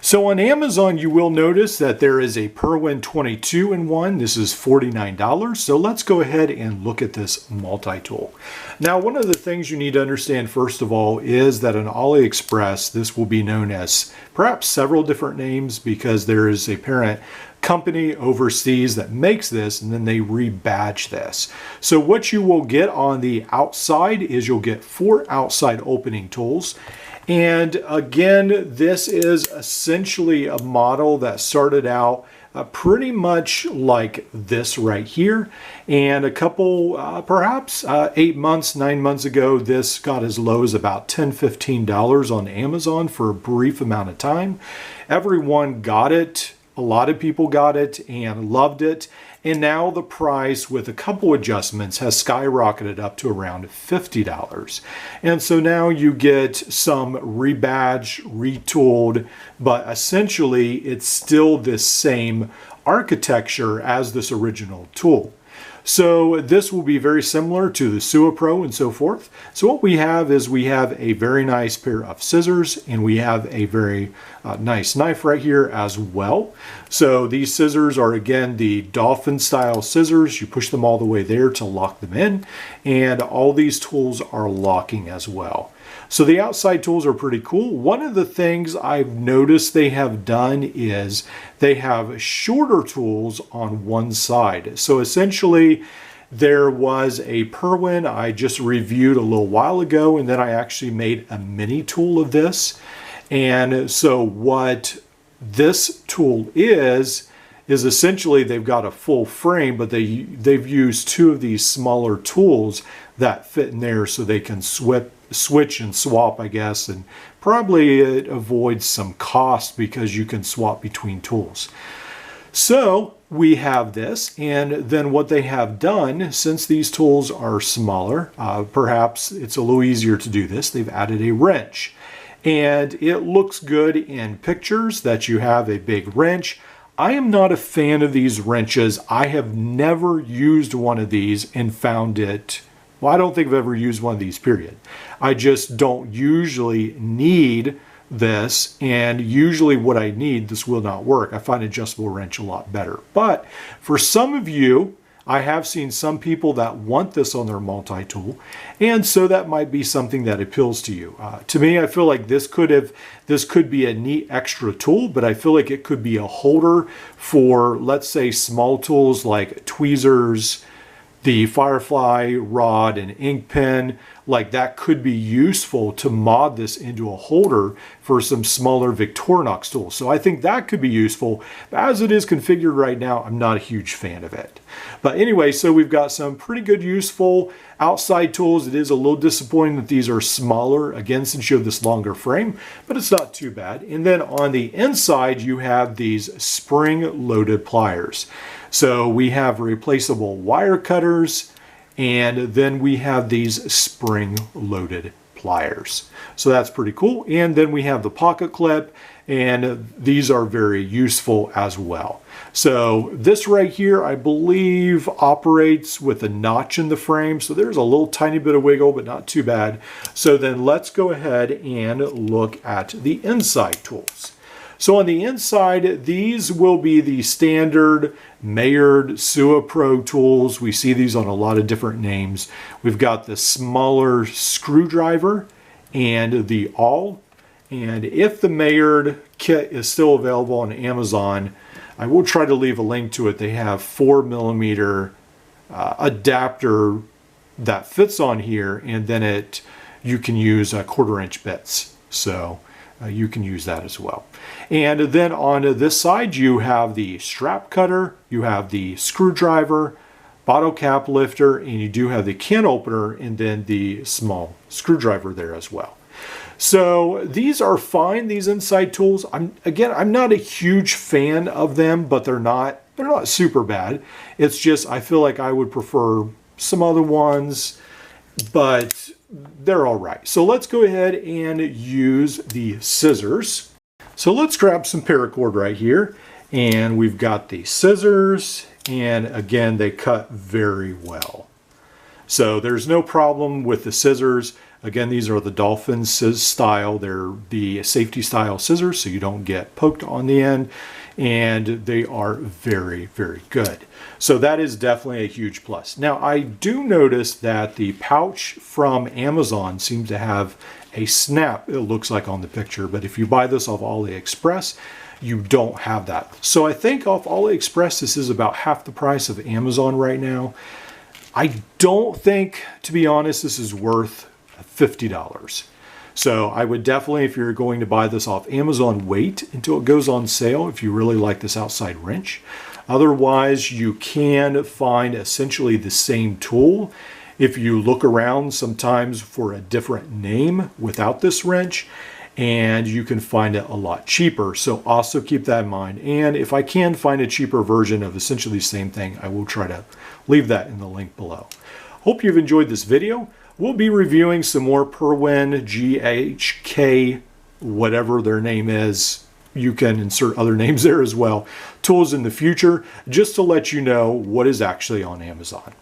So on Amazon, you will notice that there is a Perwin 22-in-1. This is $49. So let's go ahead and look at this multi-tool. Now, one of the things you need to understand, first of all, is that on AliExpress, this will be known as perhaps several different names because there is a parent company overseas that makes this, and then they rebadge this. So what you will get on the outside is you'll get 4 outside opening tools. And again, this is essentially a model that started out pretty much like this right here. And a couple, perhaps 8 months, 9 months ago, this got as low as about $10, $15 on Amazon for a brief amount of time. Everyone got it. A lot of people got it and loved it. And now the price, with a couple adjustments, has skyrocketed up to around $50. And so now you get some rebadged, retooled, but essentially it's still the same architecture as this original tool. So this will be very similar to the Sua Pro and so forth. So what we have is we have a very nice pair of scissors, and we have a very nice knife right here as well. So these scissors are, again, the dolphin style scissors. You push them all the way there to lock them in, and all these tools are locking as well. So the outside tools are pretty cool. One of the things I've noticed they have done is they have shorter tools on one side. So essentially, there was a Perwin I just reviewed a little while ago, and then I actually made a mini tool of this. And so what this tool is essentially they've got a full frame, but they've used 2 of these smaller tools that fit in there so they can switch and swap, I guess, and probably it avoids some cost because you can swap between tools. So we have this, and then what they have done, since these tools are smaller, perhaps it's a little easier to do this, they've added a wrench. And it looks good in pictures that you have a big wrench. I am not a fan of these wrenches. I have never used one of these and found it, well, I don't think I've ever used one of these, period. I just don't usually need this, and usually what I need, this will not work. I find adjustable wrench a lot better. But for some of you, I have seen some people that want this on their multi-tool, and so that might be something that appeals to you. To me, I feel like this could be a neat extra tool, but I feel like it could be a holder for, let's say, small tools like tweezers, the Firefly rod and ink pen. Like, that could be useful to mod this into a holder for some smaller Victorinox tools. So I think that could be useful. But as it is configured right now, I'm not a huge fan of it. But anyway, so we've got some pretty good useful outside tools. It is a little disappointing that these are smaller, again, since you have this longer frame, but it's not too bad. And then on the inside, you have these spring-loaded pliers. So we have replaceable wire cutters, and then we have these spring-loaded pliers. So that's pretty cool. And then we have the pocket clip, and these are very useful as well. So this right here, I believe, operates with a notch in the frame. So there's a little tiny bit of wiggle, but not too bad. So then let's go ahead and look at the inside tools. So on the inside, these will be the standard Maillard Sua Pro tools. We see these on a lot of different names. We've got the smaller screwdriver and the awl. And if the Maillard kit is still available on Amazon, I will try to leave a link to it. They have 4mm adapter that fits on here, and then you can use 1/4" bits. So you can use that as well. And then on this side, you have the strap cutter, you have the screwdriver, bottle cap lifter, and you do have the can opener, and then the small screwdriver there as well. So these are fine, these inside tools. I'm not a huge fan of them, but they're not super bad. It's just, I feel like I would prefer some other ones, but they're all right. So let's go ahead and use the scissors. So let's grab some paracord right here, and we've got the scissors, and again, they cut very well. So there's no problem with the scissors. Again, these are the Dolphin style. They're the safety style scissors, so you don't get poked on the end, and they are very, very good. So that is definitely a huge plus. Now, I do notice that the pouch from Amazon seems to have a snap, it looks like on the picture, but if you buy this off AliExpress, you don't have that. So I think off AliExpress, this is about half the price of Amazon right now. I don't think, to be honest, this is worth $50. So I would definitely, if you're going to buy this off Amazon, wait until it goes on sale if you really like this outside wrench. Otherwise, you can find essentially the same tool if you look around sometimes for a different name without this wrench, and you can find it a lot cheaper. So also keep that in mind. And if I can find a cheaper version of essentially the same thing, I will try to leave that in the link below. Hope you've enjoyed this video. We'll be reviewing some more Perwin, GHK, whatever their name is. You can insert other names there as well. Tools in the future, just to let you know what is actually on Amazon.